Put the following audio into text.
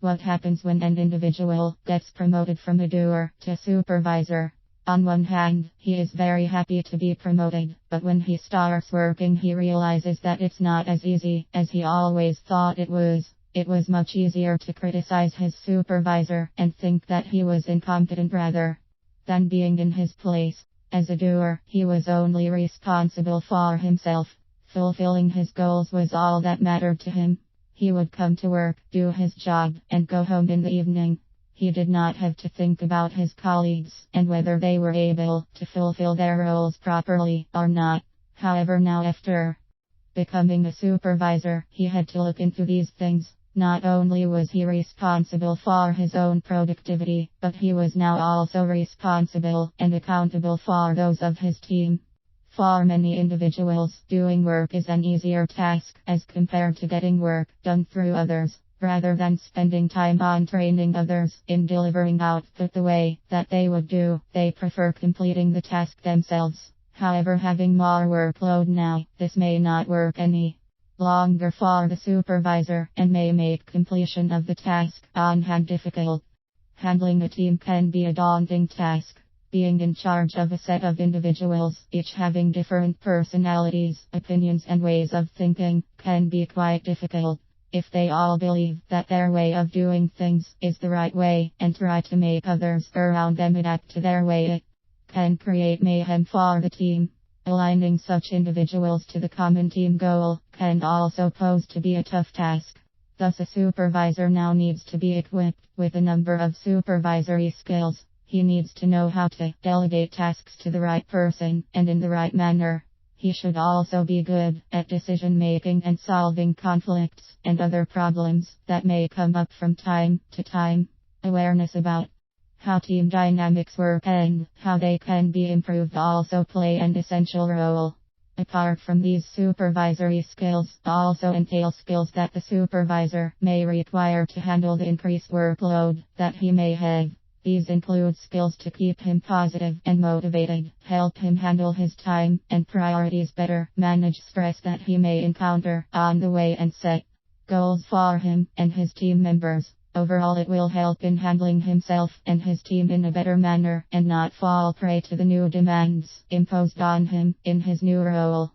What happens when an individual gets promoted from a doer to supervisor? On one hand, he is very happy to be promoted, but when he starts working, he realizes that it's not as easy as he always thought it was. It was much easier to criticize his supervisor and think that he was incompetent rather than being in his place. As a doer, he was only responsible for himself. Fulfilling his goals was all that mattered to him. He would come to work, do his job, and go home in the evening. He did not have to think about his colleagues and whether they were able to fulfill their roles properly or not. However, now after becoming a supervisor, he had to look into these things. Not only was he responsible for his own productivity, but he was now also responsible and accountable for those of his team. For many individuals, doing work is an easier task as compared to getting work done through others. Rather than spending time on training others in delivering output the way that they would do, they prefer completing the task themselves. However, having more workload now, this may not work any longer for the supervisor and may make completion of the task on hand difficult. Handling a team can be a daunting task. Being in charge of a set of individuals, each having different personalities, opinions and ways of thinking, can be quite difficult. If they all believe that their way of doing things is the right way and try to make others around them adapt to their way, it can create mayhem for the team. Aligning such individuals to the common team goal can also pose to be a tough task. Thus, a supervisor now needs to be equipped with a number of supervisory skills. He needs to know how to delegate tasks to the right person and in the right manner. He should also be good at decision making and solving conflicts and other problems that may come up from time to time. Awareness about how team dynamics work and how they can be improved also play an essential role. Apart from these supervisory skills, also entail skills that the supervisor may require to handle the increased workload that he may have. These include skills to keep him positive and motivated, help him handle his time and priorities better, manage stress that he may encounter on the way and set goals for him and his team members. Overall, it will help in handling himself and his team in a better manner and not fall prey to the new demands imposed on him in his new role.